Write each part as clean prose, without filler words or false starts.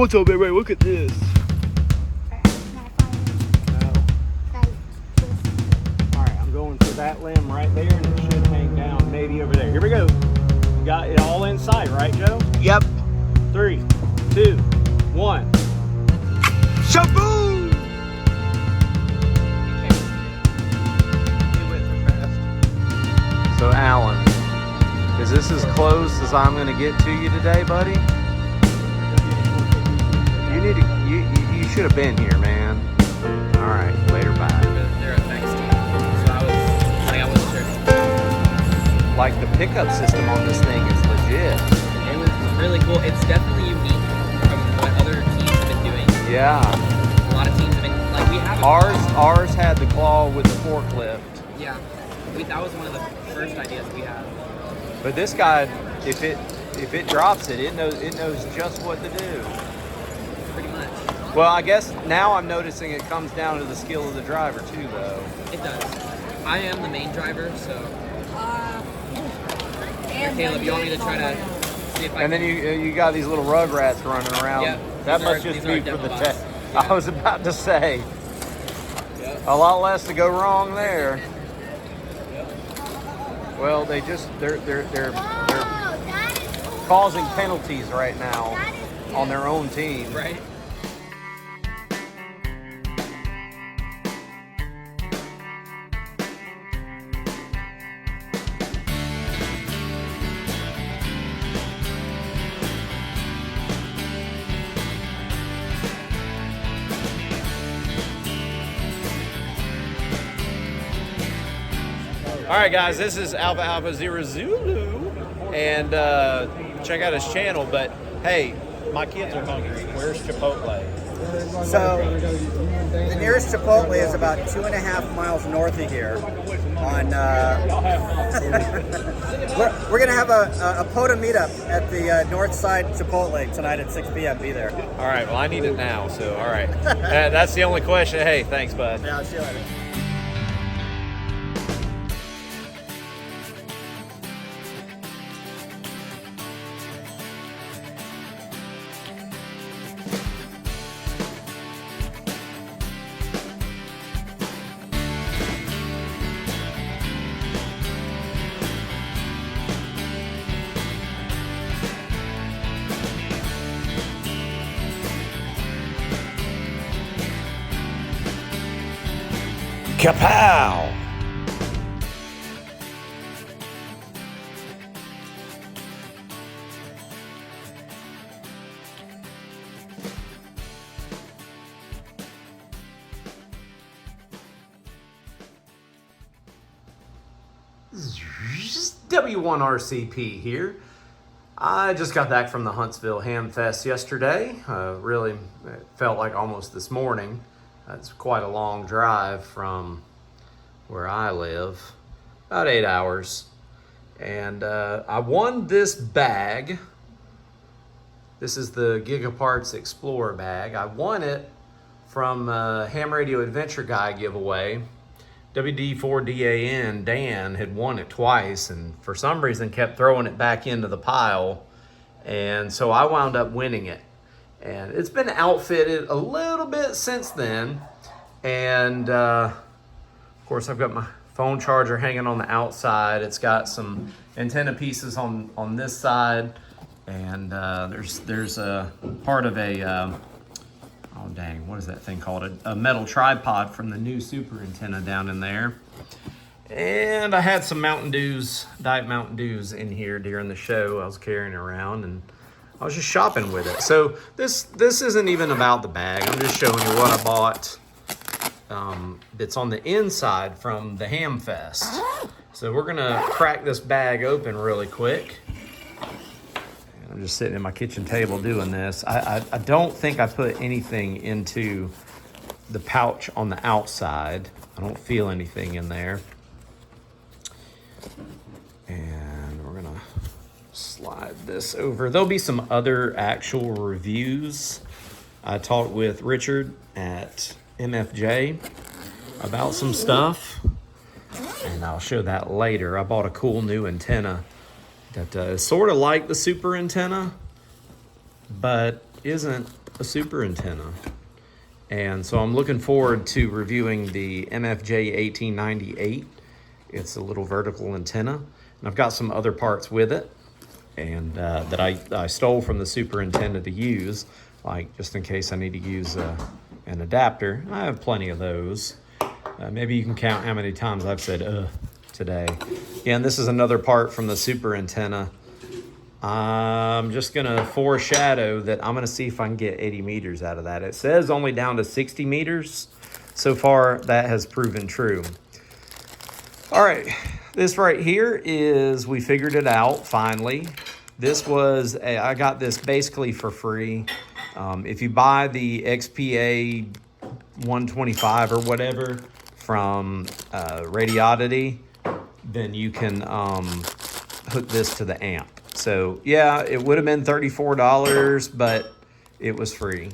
What's up, everybody? Look at this. Alright, I'm going for that limb right there, and it should hang down maybe over there. Here we go. You got it all in sight, right, Joe? Yep. 3, 2, 1. Shaboom! So Alan, is this as close as I'm going to get to you today, buddy? You should have been here, man. All right, later, bye. They're a thanks team, so I wasn't sure. Like the pickup system on this thing is legit. It was really cool. It's definitely unique from what other teams have been doing. Yeah. A lot of teams have been like we have. Ours had the claw with the forklift. Yeah, that was one of the first ideas we had. But this guy, if it drops it knows just what to do. Pretty much. Well, I guess now I'm noticing it comes down to the skill of the driver too, though. It does. I am the main driver, so. Caleb, you want me to try to see if I And then you got these little rugrats running around. Yeah, That must just be for the test. Yeah. I was about to say. Yep. A lot less to go wrong there. Well, they're causing penalties right now on their own team. Right. All right, guys, this is Alpha Alpha Zero Zulu, and check out his channel. But hey, my kids are hungry. Where's Chipotle? So the nearest Chipotle is about 2.5 miles north of here. On we're gonna have a POTA meetup at the north side Chipotle tonight at 6 p.m. Be there. All right, well, I need it now, so all right. That's the only question. Hey, thanks, bud. Yeah, I'll see you later. Kapow! W1RCP here. I just got back from the Huntsville Hamfest yesterday. Really felt like almost this morning. It's quite a long drive from where I live, about 8 hours. And I won this bag. This is the Gigaparts Explorer bag. I won it from Ham Radio Adventure Guy giveaway. WD4DAN, Dan, had won it twice and for some reason kept throwing it back into the pile. And so I wound up winning it. And it's been outfitted a little bit since then. And of course I've got my phone charger hanging on the outside. It's got some antenna pieces on this side. And there's a part of a, oh dang, what is that thing called? A metal tripod from the new super antenna down in there. And I had some Mountain Dews, Diet Mountain Dews in here during the show I was carrying around, and I was just shopping with it. So this isn't even about the bag. I'm just showing you what I bought that's on the inside from the Hamfest. So we're gonna crack this bag open really quick. I'm just sitting at my kitchen table doing this. I don't think I put anything into the pouch on the outside. I don't feel anything in there. And we're gonna slide this over. There'll be some other actual reviews. I talked with Richard at MFJ about some stuff, and I'll show that later. I bought a cool new antenna that is sort of like the super antenna, but isn't a super antenna. And so I'm looking forward to reviewing the MFJ 1898. It's a little vertical antenna, and I've got some other parts with it, and that I stole from the super antenna to use, like just in case I need to use an adapter. I have plenty of those. Maybe you can count how many times I've said today. Yeah, and this is another part from the super antenna. I'm just gonna foreshadow that I'm gonna see if I can get 80 meters out of that. It says only down to 60 meters. So far, that has proven true. All right, this right here is, we figured it out finally. This was, I got this basically for free. If you buy the XPA 125 or whatever from Radioddity, then you can hook this to the amp. So yeah, it would have been $34, but it was free.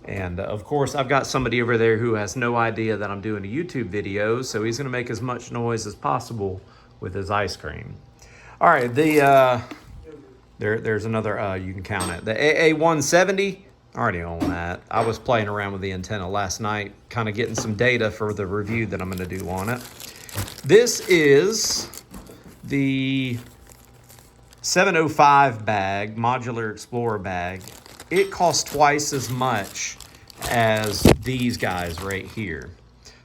And of course, I've got somebody over there who has no idea that I'm doing a YouTube video, so he's gonna make as much noise as possible with his ice cream. All right, there's another, you can count it. The AA170, I already own that. I was playing around with the antenna last night, kind of getting some data for the review that I'm gonna do on it. This is the 705 bag, Modular Explorer bag. It costs twice as much as these guys right here.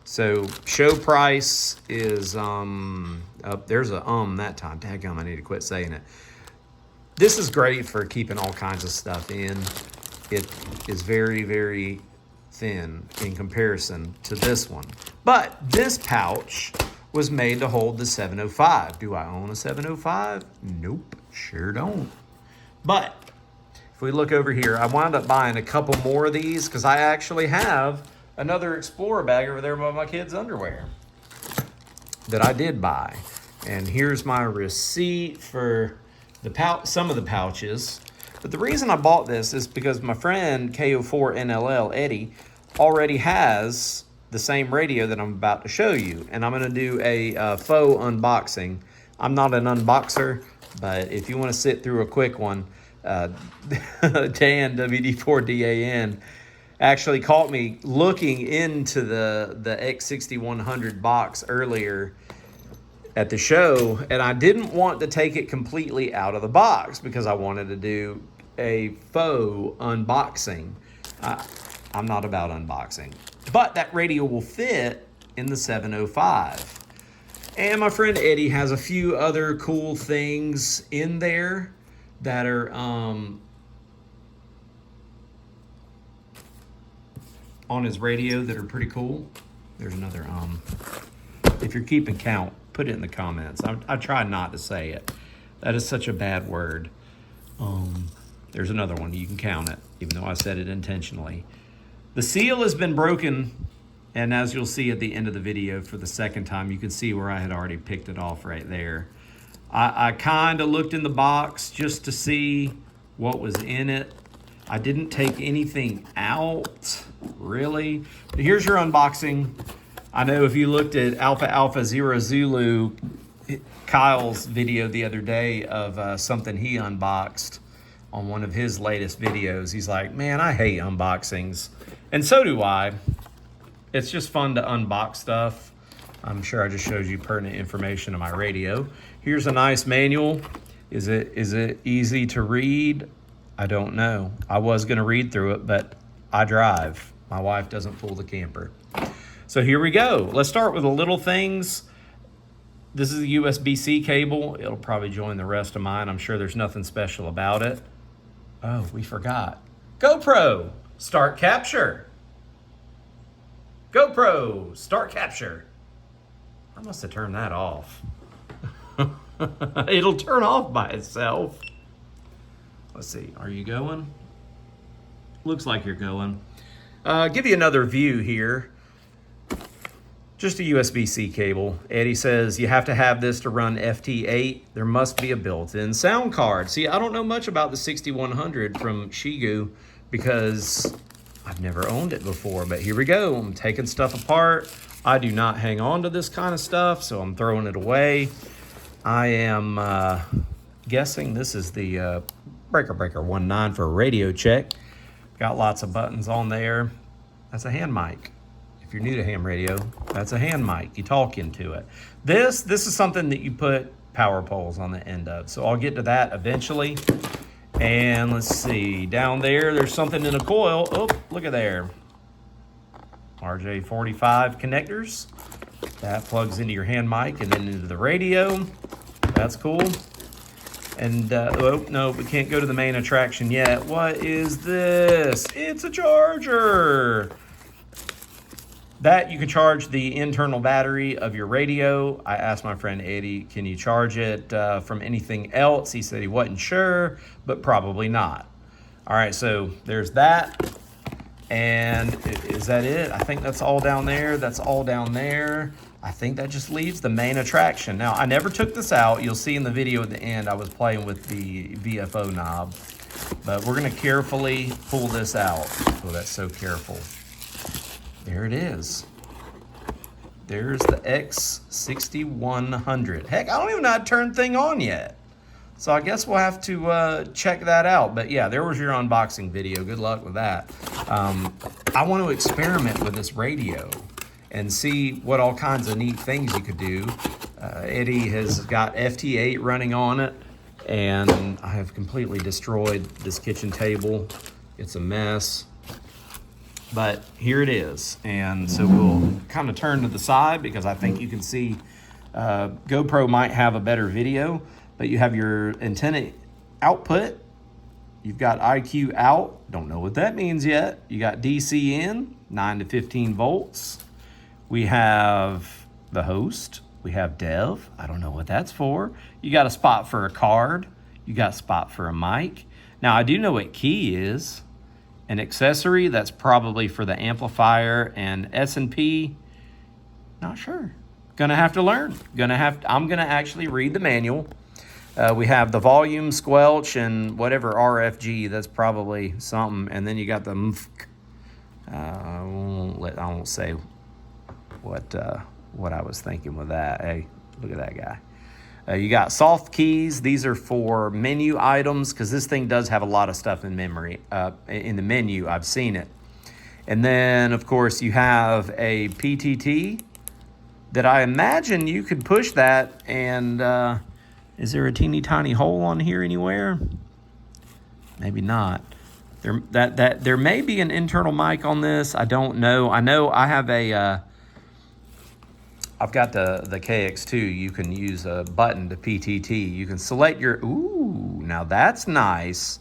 So show price is, there's a that time. Daggum, I need to quit saying it. This is great for keeping all kinds of stuff in. It is very, very thin in comparison to this one. But this pouch was made to hold the 705. Do I own a 705? Nope, sure don't. But if we look over here, I wound up buying a couple more of these because I actually have another Explorer bag over there by my kids' underwear that I did buy. And here's my receipt for the some of the pouches. But the reason I bought this is because my friend KO4NLL, Eddie, already has the same radio that I'm about to show you. And I'm gonna do a faux unboxing. I'm not an unboxer, but if you wanna sit through a quick one, Dan, WD4DAN, actually caught me looking into the X6100 box earlier at the show, and I didn't want to take it completely out of the box because I wanted to do a faux unboxing. I'm not about unboxing, but that radio will fit in the 705. And my friend Eddie has a few other cool things in there that are on his radio that are pretty cool. There's another, if you're keeping count, put it in the comments. I try not to say it. That is such a bad word. There's another one, you can count it, even though I said it intentionally. The seal has been broken, and as you'll see at the end of the video for the second time, you can see where I had already picked it off right there. I kind of looked in the box just to see what was in it. I didn't take anything out, really. But here's your unboxing. I know if you looked at Alpha Alpha Zero Zulu, Kyle's video the other day of something he unboxed on one of his latest videos, he's like, man, I hate unboxings. And so do I. It's just fun to unbox stuff. I'm sure I just showed you pertinent information on my radio. Here's a nice manual. Is it easy to read? I don't know. I was gonna read through it, but I drive. My wife doesn't pull the camper. So here we go. Let's start with the little things. This is a USB-C cable. It'll probably join the rest of mine. I'm sure there's nothing special about it. Oh, we forgot. GoPro, start capture. GoPro, start capture. I must have turned that off. It'll turn off by itself. Let's see, are you going? Looks like you're going. Give you another view here. Just a USB-C cable. Eddie says you have to have this to run FT8. There must be a built-in sound card. See, I don't know much about the 6100 from Xiegu because I've never owned it before, but here we go. I'm taking stuff apart. I do not hang on to this kind of stuff, so I'm throwing it away. I am guessing this is the breaker 19 for a radio check. Got lots of buttons on there. That's a hand mic. If you're new to ham radio, that's a hand mic. You talk into it. This is something that you put power poles on the end of. So I'll get to that eventually. And let's see, down there's something in a coil. Oh, look at there. RJ45 connectors. That plugs into your hand mic and then into the radio. That's cool. And, oh, no, we can't go to the main attraction yet. What is this? It's a charger. That you can charge the internal battery of your radio. I asked my friend Eddie, can you charge it from anything else? He said he wasn't sure, but probably not. All right, so there's that. And is that it? I think that's all down there. That's all down there. I think that just leaves the main attraction. Now, I never took this out. You'll see in the video at the end, I was playing with the VFO knob. But we're gonna carefully pull this out. Oh, that's so careful. There it is. There's the X6100. Heck, I don't even know how to turn the thing on yet. So I guess we'll have to check that out. But yeah, there was your unboxing video. Good luck with that. I want to experiment with this radio and see what all kinds of neat things you could do. Eddie has got FT8 running on it, and I have completely destroyed this kitchen table. It's a mess. But here it is. And so we'll kind of turn to the side because I think you can see GoPro might have a better video, but you have your antenna output. You've got IQ out. Don't know what that means yet. You got DC in, 9 to 15 volts. We have the host. We have dev. I don't know what that's for. You got a spot for a card. You got a spot for a mic. Now, I do know what key is. An accessory, that's probably for the amplifier, and S&P, not sure. Gonna have to learn. I'm gonna actually read the manual. We have the volume, squelch, and whatever RFG, that's probably something. And then you got the I won't say what I was thinking with that. Hey, look at that guy. You got soft keys. These are for menu items because this thing does have a lot of stuff in memory. In the menu, I've seen it. And then, of course, you have a PTT that I imagine you could push that. And is there a teeny tiny hole on here anywhere? Maybe not. There may be an internal mic on this. I don't know. I know I have a... I've got the KX2. You can use a button to PTT. You can select your, ooh, now that's nice.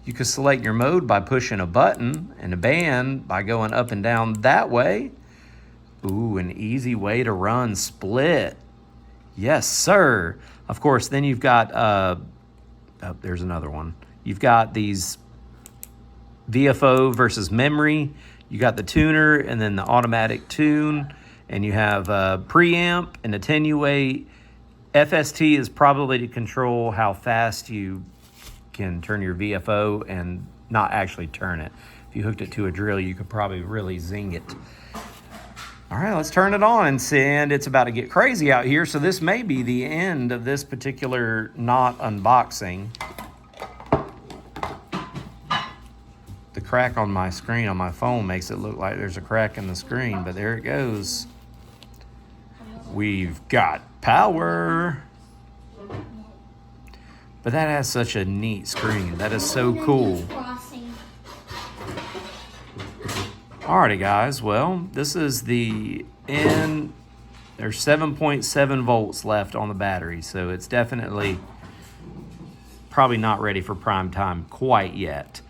You can select your mode by pushing a button and a band by going up and down that way. Ooh, an easy way to run split. Yes, sir. Of course, then you've got, oh, there's another one. You've got these VFO versus memory. You got the tuner and then the automatic tune. And you have a preamp and attenuate. FST is probably to control how fast you can turn your VFO and not actually turn it. If you hooked it to a drill, you could probably really zing it. All right, let's turn it on and it's about to get crazy out here. So this may be the end of this particular not unboxing. The crack on my screen on my phone makes it look like there's a crack in the screen, but there it goes. We've got power. But that has such a neat screen. That is so cool. Alrighty guys, well, this is the end. There's 7.7 volts left on the battery, so it's definitely probably not ready for prime time quite yet.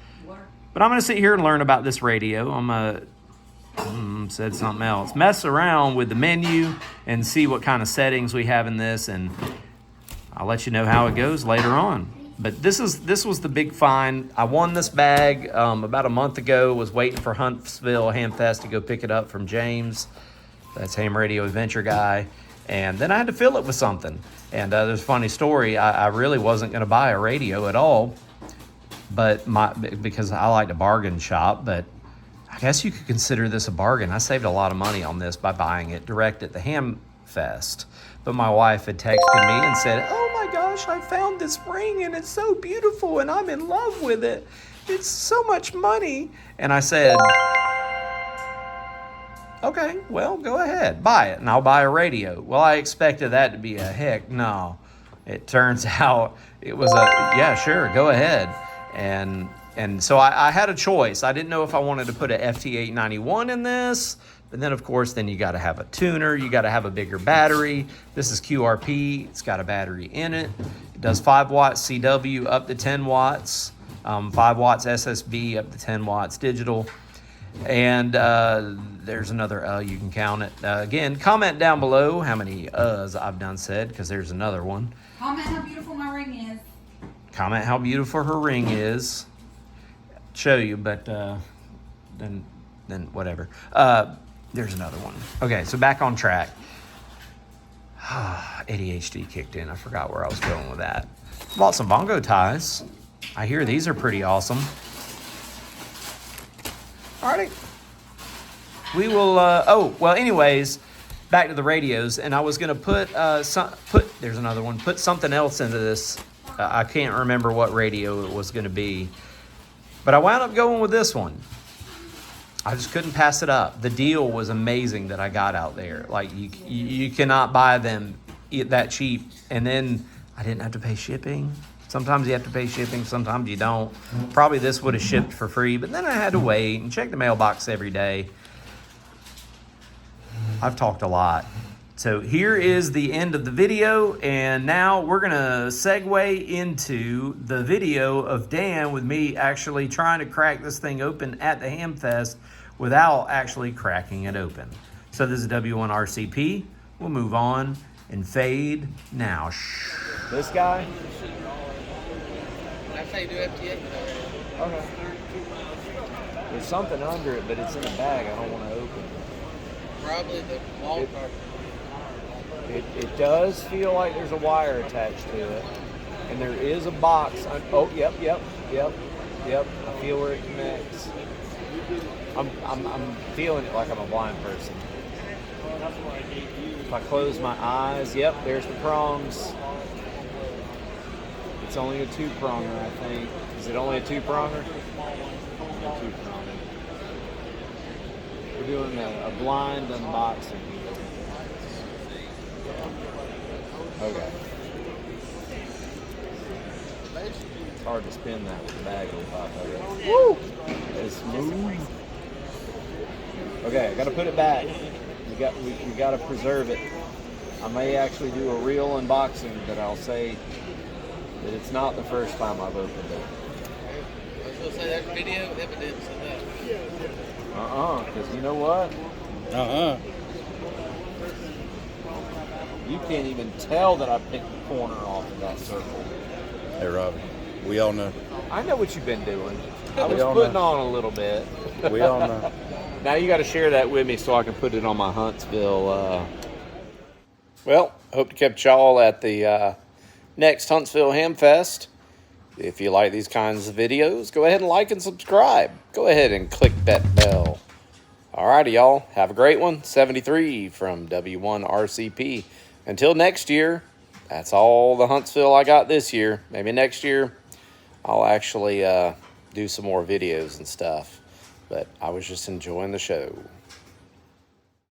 But I'm gonna sit here and learn about this radio. I'm gonna said something else. Mess around with the menu and see what kind of settings we have in this, and I'll let you know how it goes later on. But this was the big find. I won this bag about a month ago. Was waiting for Huntsville Hamfest to go pick it up from James. That's Ham Radio Adventure guy. And then I had to fill it with something. And there's a funny story. I really wasn't going to buy a radio at all, but because I like to bargain shop, but I guess you could consider this a bargain. I saved a lot of money on this by buying it direct at the Hamfest. But my wife had texted me and said, oh my gosh, I found this ring and it's so beautiful and I'm in love with it. it's so much money. And I said, okay, well, go ahead, buy it, and I'll buy a radio. Well, I expected that to be a heck no. It turns out it was a, yeah, sure, go ahead. And so I had a choice. I didn't know if I wanted to put a FT891 in this, but then of course, then you gotta have a tuner, you gotta have a bigger battery. This is QRP, it's got a battery in it. It does 5 watts CW up to 10 watts, 5 watts SSB up to 10 watts digital. And there's another you can count it. Again, comment down below how many I've done said, because there's another one. Comment how beautiful my ring is. Comment how beautiful her ring is. Show you, but then whatever. There's another one. Okay, so back on track. ADHD kicked in. I forgot where I was going with that. Bought some bongo ties. I hear these are pretty awesome. Alrighty. We will, oh, well, anyways, back to the radios, and I was going to put, there's another one, put something else into this. I can't remember what radio it was going to be, but I wound up going with this one. I just couldn't pass it up. The deal was amazing that I got out there. Like, you cannot buy them that cheap, and then I didn't have to pay shipping. Sometimes you have to pay shipping, sometimes you don't. Probably this would have shipped for free, but then I had to wait and check the mailbox every day. I've talked a lot. So here is the end of the video, and now we're gonna segue into the video of Dan with me actually trying to crack this thing open at the Hamfest without actually cracking it open. So this is W1RCP. We'll move on and fade now. This guy? That's how you do FTA. Okay. There's something under it, but it's in a bag I don't want to open. Probably the wall card. It does feel like there's a wire attached to it. And there is a box. Oh, yep. I feel where it connects. I'm feeling it like I'm a blind person. If I close my eyes, yep, there's the prongs. It's only a 2-pronger, I think. Is it only a 2-pronger? A 2-pronger. We're doing a blind unboxing. Okay. It's hard to spin that with the bag on top of it. Woo! It's smooth. Okay, I gotta put it back. We gotta preserve it. I may actually do a real unboxing, but I'll say that it's not the first time I've opened it. I was gonna say there's video evidence of that. Because you know what? You can't even tell that I picked the corner off of that circle. Hey, Robbie, we all know. I know what you've been doing. I was putting on a little bit. We all know. Now you got to share that with me so I can put it on my Huntsville. Well, hope to catch y'all at the next Huntsville Hamfest. If you like these kinds of videos, go ahead and like and subscribe. Go ahead and click that bell. Alrighty, y'all. Have a great one. 73 from W1RCP. Until next year, that's all the Huntsville I got this year. Maybe next year I'll actually do some more videos and stuff. But I was just enjoying the show.